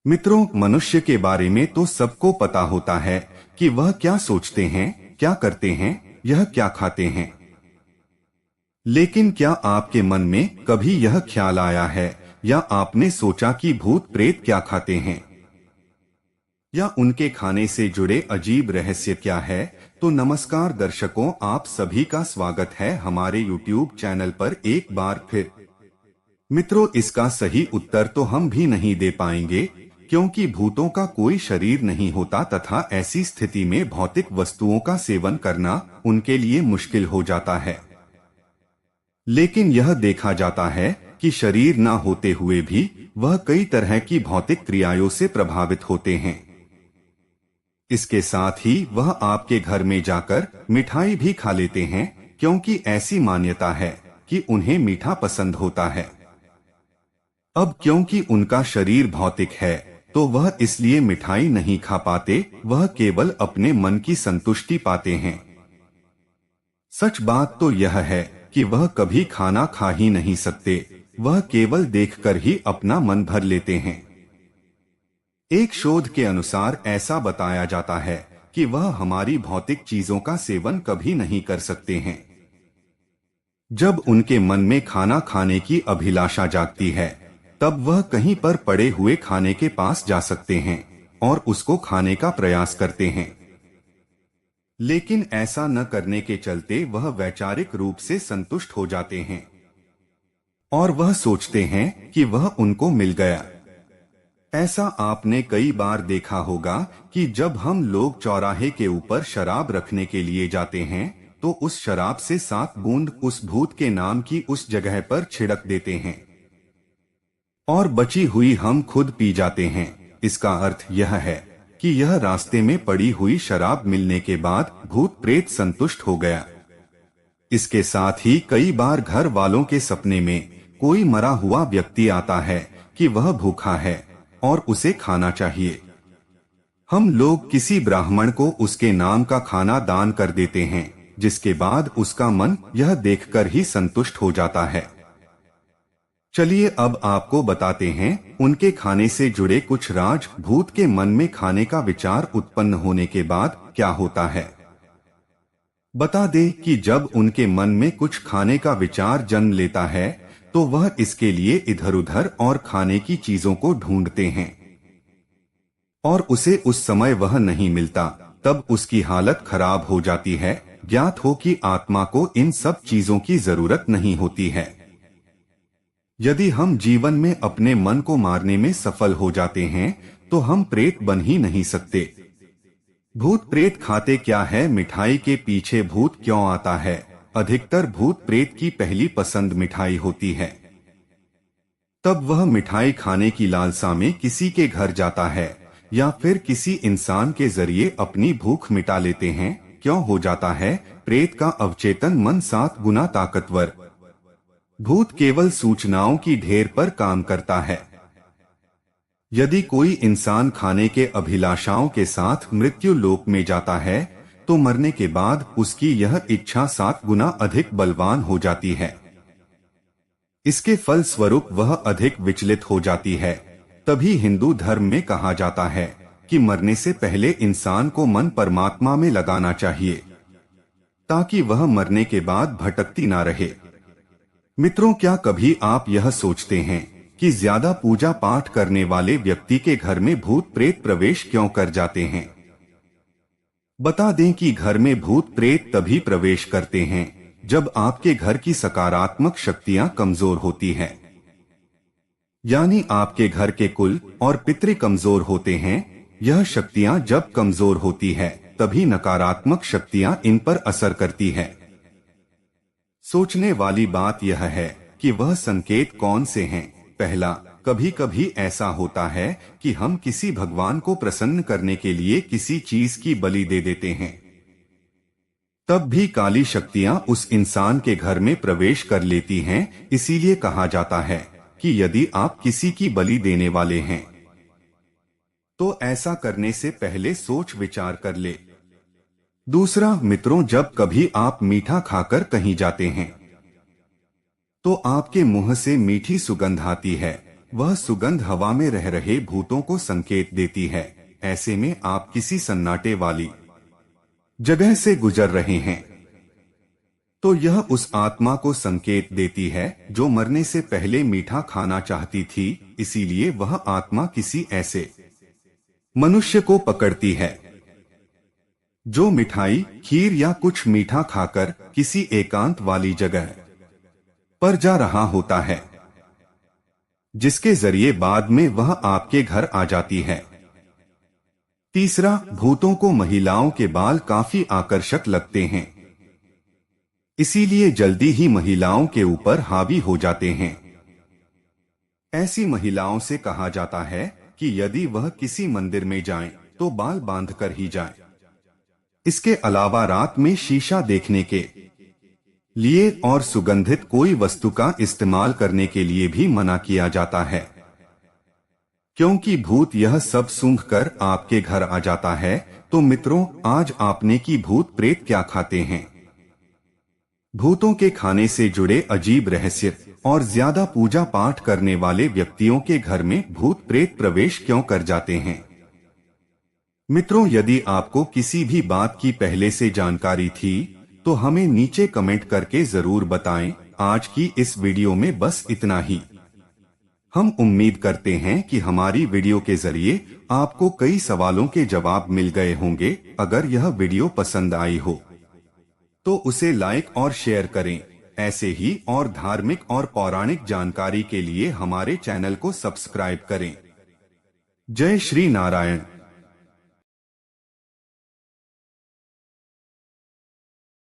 मित्रों, मनुष्य के बारे में तो सबको पता होता है कि वह क्या सोचते हैं, क्या करते हैं, यह क्या खाते हैं। लेकिन क्या आपके मन में कभी यह ख्याल आया है या आपने सोचा कि भूत प्रेत क्या खाते हैं या उनके खाने से जुड़े अजीब रहस्य क्या है? तो नमस्कार दर्शकों, आप सभी का स्वागत है हमारे YouTube चैनल पर एक बार फिर। मित्रों, इसका सही उत्तर तो हम भी नहीं दे पाएंगे क्योंकि भूतों का कोई शरीर नहीं होता तथा ऐसी स्थिति में भौतिक वस्तुओं का सेवन करना उनके लिए मुश्किल हो जाता है। लेकिन यह देखा जाता है कि शरीर न होते हुए भी वह कई तरह की भौतिक क्रियाओं से प्रभावित होते हैं। इसके साथ ही वह आपके घर में जाकर मिठाई भी खा लेते हैं क्योंकि ऐसी मान्यता है कि उन्हें मीठा पसंद होता है। अब क्योंकि उनका शरीर भौतिक है तो वह इसलिए मिठाई नहीं खा पाते, वह केवल अपने मन की संतुष्टि पाते हैं। सच बात तो यह है कि वह कभी खाना खा ही नहीं सकते, वह केवल देखकर ही अपना मन भर लेते हैं। एक शोध के अनुसार ऐसा बताया जाता है कि वह हमारी भौतिक चीजों का सेवन कभी नहीं कर सकते हैं। जब उनके मन में खाना खाने की अभिलाषा जागती है तब वह कहीं पर पड़े हुए खाने के पास जा सकते हैं और उसको खाने का प्रयास करते हैं। लेकिन ऐसा न करने के चलते वह वैचारिक रूप से संतुष्ट हो जाते हैं और वह सोचते हैं कि वह उनको मिल गया। ऐसा आपने कई बार देखा होगा कि जब हम लोग चौराहे के ऊपर शराब रखने के लिए जाते हैं तो उस शराब से 7 बूंद उस भूत के नाम की उस जगह पर छिड़क देते हैं और बची हुई हम खुद पी जाते हैं। इसका अर्थ यह है कि यह रास्ते में पड़ी हुई शराब मिलने के बाद भूत प्रेत संतुष्ट हो गया। इसके साथ ही कई बार घर वालों के सपने में कोई मरा हुआ व्यक्ति आता है कि वह भूखा है और उसे खाना चाहिए। हम लोग किसी ब्राह्मण को उसके नाम का खाना दान कर देते हैं, जिसके बाद उसका मन यह देखकर ही संतुष्ट हो जाता है। चलिए अब आपको बताते हैं उनके खाने से जुड़े कुछ राज। भूत के मन में खाने का विचार उत्पन्न होने के बाद क्या होता है। बता दें कि जब उनके मन में कुछ खाने का विचार जन्म लेता है तो वह इसके लिए इधर उधर और खाने की चीजों को ढूंढते हैं और उसे उस समय वह नहीं मिलता, तब उसकी हालत खराब हो जाती है। ज्ञात हो कि आत्मा को इन सब चीजों की जरूरत नहीं होती है। यदि हम जीवन में अपने मन को मारने में सफल हो जाते हैं तो हम प्रेत बन ही नहीं सकते। भूत प्रेत खाते क्या है? मिठाई के पीछे भूत क्यों आता है? अधिकतर भूत प्रेत की पहली पसंद मिठाई होती है। तब वह मिठाई खाने की लालसा में किसी के घर जाता है या फिर किसी इंसान के जरिए अपनी भूख मिटा लेते हैं। क्यों हो जाता है? प्रेत का अवचेतन मन 7 गुना ताकतवर। भूत केवल सूचनाओं की ढेर पर काम करता है। यदि कोई इंसान खाने के अभिलाषाओं के साथ मृत्यु लोक में जाता है तो मरने के बाद उसकी यह इच्छा 7 गुना अधिक बलवान हो जाती है। इसके फल स्वरूप वह अधिक विचलित हो जाती है। तभी हिंदू धर्म में कहा जाता है कि मरने से पहले इंसान को मन परमात्मा में लगाना चाहिए ताकि वह मरने के बाद भटकती ना रहे। मित्रों, क्या कभी आप यह सोचते हैं कि ज्यादा पूजा पाठ करने वाले व्यक्ति के घर में भूत प्रेत प्रवेश क्यों कर जाते हैं? बता दें कि घर में भूत प्रेत तभी प्रवेश करते हैं जब आपके घर की सकारात्मक शक्तियां कमजोर होती हैं। यानी आपके घर के कुल और पितृ कमजोर होते हैं। यह शक्तियां जब कमजोर होती है तभी नकारात्मक शक्तियां इन पर असर करती है। सोचने वाली बात यह है कि वह संकेत कौन से हैं। पहला, कभी कभी ऐसा होता है कि हम किसी भगवान को प्रसन्न करने के लिए किसी चीज की बलि दे देते हैं। तब भी काली शक्तियां उस इंसान के घर में प्रवेश कर लेती हैं। इसीलिए कहा जाता है कि यदि आप किसी की बलि देने वाले हैं तो ऐसा करने से पहले सोच विचार कर ले। दूसरा, मित्रों, जब कभी आप मीठा खाकर कहीं जाते हैं तो आपके मुंह से मीठी सुगंध आती है, वह सुगंध हवा में रह रहे भूतों को संकेत देती है। ऐसे में आप किसी सन्नाटे वाली जगह से गुजर रहे हैं तो यह उस आत्मा को संकेत देती है जो मरने से पहले मीठा खाना चाहती थी। इसीलिए वह आत्मा किसी ऐसे मनुष्य को पकड़ती है जो मिठाई, खीर या कुछ मीठा खाकर किसी एकांत वाली जगह पर जा रहा होता है, जिसके जरिए बाद में वह आपके घर आ जाती है। तीसरा, भूतों को महिलाओं के बाल काफी आकर्षक लगते हैं, इसीलिए जल्दी ही महिलाओं के ऊपर हावी हो जाते हैं। ऐसी महिलाओं से कहा जाता है कि यदि वह किसी मंदिर में जाएं, तो बाल बांधकर ही जाएं। इसके अलावा रात में शीशा देखने के लिए और सुगंधित कोई वस्तु का इस्तेमाल करने के लिए भी मना किया जाता है, क्योंकि भूत यह सब सूंघकर आपके घर आ जाता है। तो मित्रों, आज आपने की भूत प्रेत क्या खाते हैं, भूतों के खाने से जुड़े अजीब रहस्य और ज्यादा पूजा पाठ करने वाले व्यक्तियों के घर में भूत प्रेत प्रवेश क्यों कर जाते हैं। मित्रों, यदि आपको किसी भी बात की पहले से जानकारी थी तो हमें नीचे कमेंट करके जरूर बताएं। आज की इस वीडियो में बस इतना ही। हम उम्मीद करते हैं कि हमारी वीडियो के जरिए आपको कई सवालों के जवाब मिल गए होंगे। अगर यह वीडियो पसंद आई हो तो उसे लाइक और शेयर करें। ऐसे ही और धार्मिक और पौराणिक जानकारी के लिए हमारे चैनल को सब्सक्राइब करें। जय श्री नारायण।